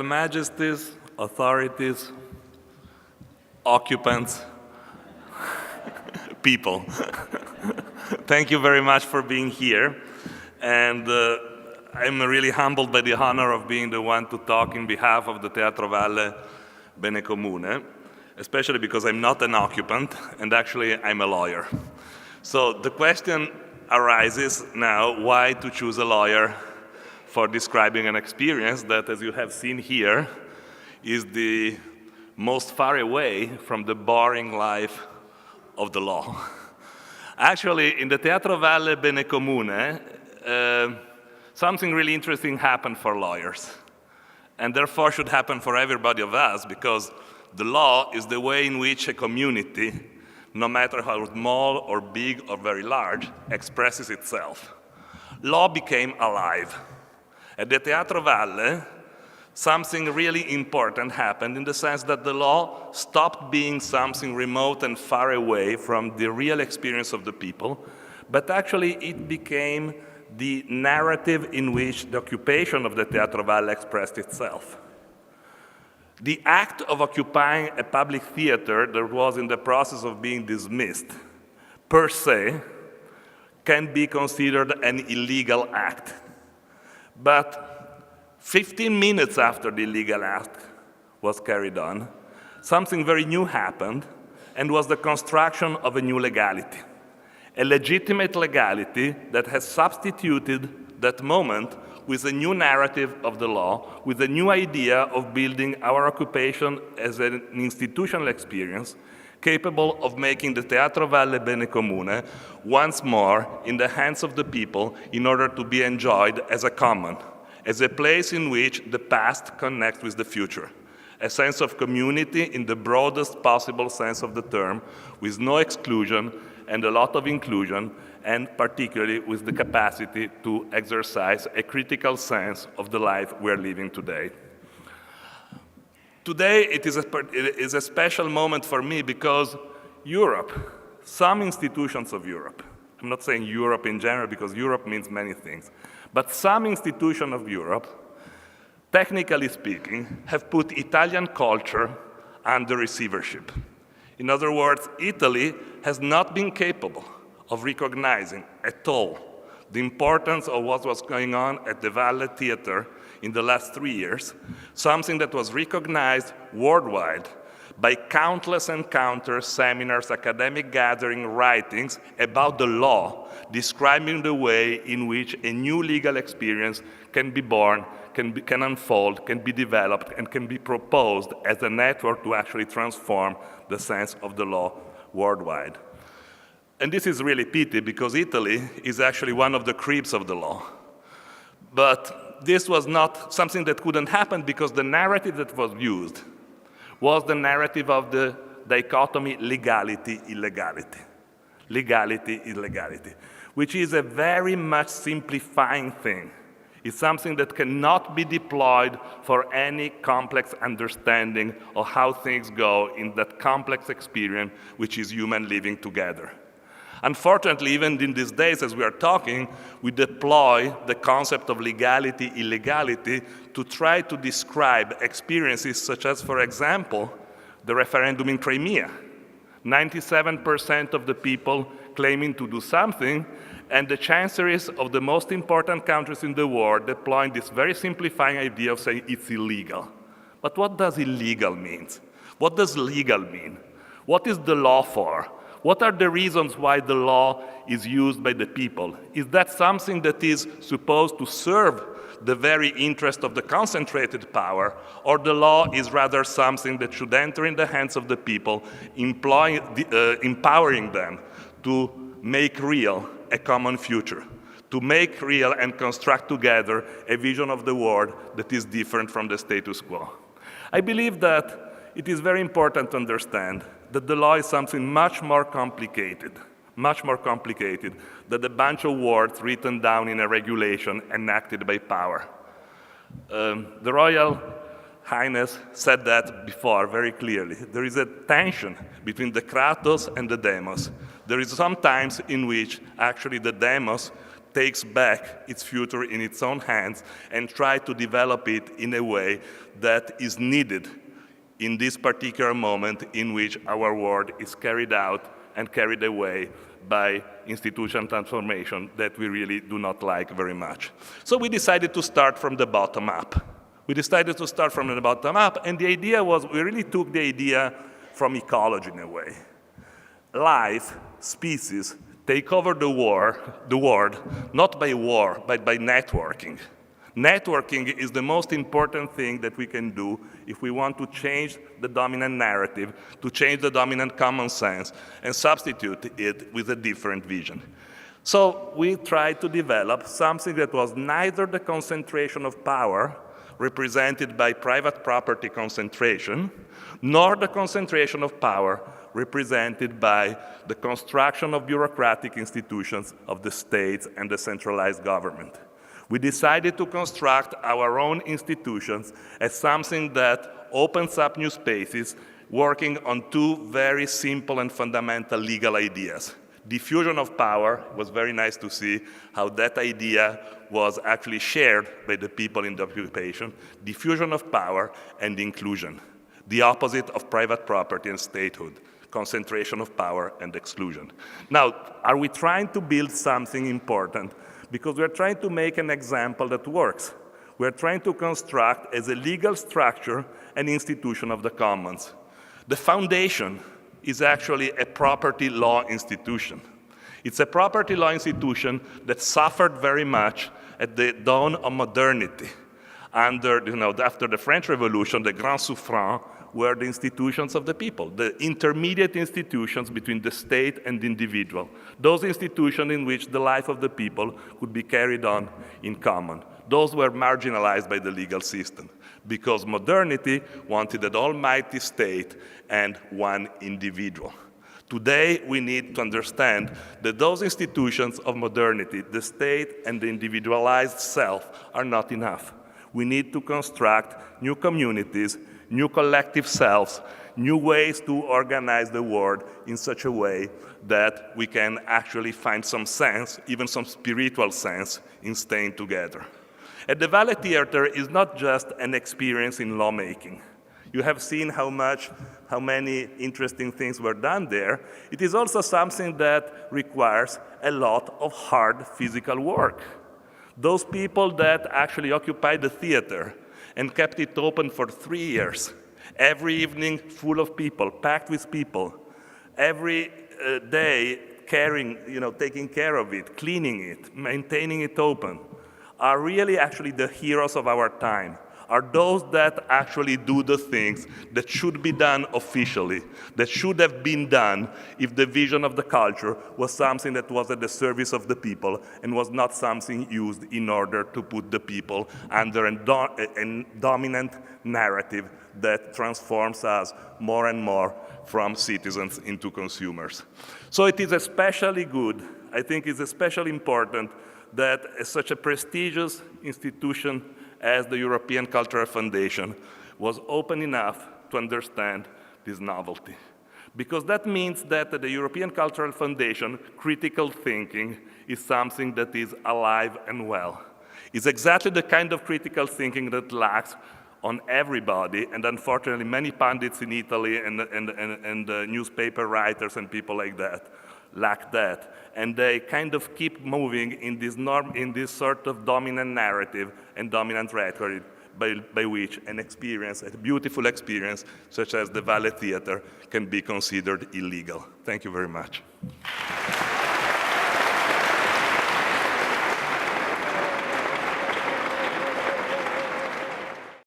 Royal Majesties, authorities, occupants, people. Thank you very much for being here. And I'm really humbled by the honor of being the one to talk in behalf of the Teatro Valle Bene Comune, especially because I'm not an occupant, and actually I'm a lawyer. So the question arises now, why to choose a lawyer for describing an experience that, as you have seen here, is the most far away from the boring life of the law. Actually, in the Teatro Valle Bene Comune, something really interesting happened for lawyers, and therefore should happen for everybody of us, because the law is the way in which a community, no matter how small or big or very large, expresses itself. Law became alive. At the Teatro Valle, something really important happened in the sense that the law stopped being something remote and far away from the real experience of the people, but actually it became the narrative in which the occupation of the Teatro Valle expressed itself. The act of occupying a public theater that was in the process of being dismissed, per se, can be considered an illegal act. But 15 minutes after the illegal act was carried on, something very new happened, and was the construction of a new legality. A legitimate legality that has substituted that moment with a new narrative of the law, with a new idea of building our occupation as an institutional experience, capable of making the Teatro Valle Bene Comune once more in the hands of the people in order to be enjoyed as a common, as a place in which the past connects with the future, a sense of community in the broadest possible sense of the term, with no exclusion and a lot of inclusion, and particularly with the capacity to exercise a critical sense of the life we're living today. Today, it is a special moment for me because Europe, some institutions of Europe, I'm not saying Europe in general because Europe means many things, but some institutions of Europe, technically speaking, have put Italian culture under receivership. In other words, Italy has not been capable of recognizing at all the importance of what was going on at the Valle Theater in the last 3 years, something that was recognized worldwide by countless encounters, seminars, academic gathering, writings about the law, describing the way in which a new legal experience can be born, can unfold, can be developed, and can be proposed as a network to actually transform the sense of the law worldwide. And this is really pity because Italy is actually one of the cribs of the law. But this was not something that couldn't happen because the narrative that was used was the narrative of the dichotomy legality-illegality. Legality-illegality, which is a very much simplifying thing. It's something that cannot be deployed for any complex understanding of how things go in that complex experience which is human living together. Unfortunately, even in these days as we are talking, we deploy the concept of legality, illegality to try to describe experiences such as, for example, the referendum in Crimea. 97% of the people claiming to do something, and the chancelleries of the most important countries in the world deploying this very simplifying idea of saying it's illegal. But what does illegal mean? What does legal mean? What is the law for? What are the reasons why the law is used by the people? Is that something that is supposed to serve the very interest of the concentrated power, or the law is rather something that should enter in the hands of the people, empowering them to make real a common future, to make real and construct together a vision of the world that is different from the status quo? I believe that it is very important to understand that the law is something much more complicated than a bunch of words written down in a regulation enacted by power. The Royal Highness said that before very clearly. There is a tension between the kratos and the demos. There is some times in which actually the demos takes back its future in its own hands and try to develop it in a way that is needed in this particular moment in which our world is carried out and carried away by institutional transformation that we really do not like very much. So we decided to start from the bottom up. We decided to start from the bottom up, and the idea was, we really took the idea from ecology in a way. Life, species, take over the world, not by war, but by networking. Networking is the most important thing that we can do if we want to change the dominant narrative, to change the dominant common sense, and substitute it with a different vision. So we tried to develop something that was neither the concentration of power, represented by private property concentration, nor the concentration of power represented by the construction of bureaucratic institutions of the states and the centralized government. We decided to construct our own institutions as something that opens up new spaces, working on two very simple and fundamental legal ideas. Diffusion of power. Was very nice to see how that idea was actually shared by the people in the occupation. Diffusion of power and inclusion, the opposite of private property and statehood, concentration of power and exclusion. Now, are we trying to build something important? Because we're trying to make an example that works. We're trying to construct as a legal structure an institution of the commons. The foundation is actually a property law institution. It's a property law institution that suffered very much at the dawn of modernity. After the French Revolution, the Grand Souffrants were the institutions of the people, the intermediate institutions between the state and the individual, those institutions in which the life of the people could be carried on in common. Those were marginalized by the legal system, because modernity wanted an almighty state and one individual. Today, we need to understand that those institutions of modernity, the state and the individualized self, are not enough. We need to construct new communities, new collective selves, new ways to organize the world in such a way that we can actually find some sense, even some spiritual sense, in staying together. At the Valle Theater is not just an experience in lawmaking. You have seen how many interesting things were done there. It is also something that requires a lot of hard physical work. Those people that actually occupied the theater and kept it open for 3 years, every evening full of people, packed with people, every day taking care of it, cleaning it, maintaining it open, are really actually the heroes of our time, are those that actually do the things that should be done officially, that should have been done if the vision of the culture was something that was at the service of the people and was not something used in order to put the people under a dominant narrative that transforms us more and more from citizens into consumers. So it is especially good, I think it's especially important that such a prestigious institution as the European Cultural Foundation was open enough to understand this novelty. Because that means that at the European Cultural Foundation, critical thinking is something that is alive and well. It's exactly the kind of critical thinking that lacks on everybody, and unfortunately many pundits in Italy and newspaper writers and people like that lack that. And they kind of keep moving in this sort of dominant narrative and dominant rhetoric by which an experience, a beautiful experience, such as the Valle Theater, can be considered illegal. Thank you very much.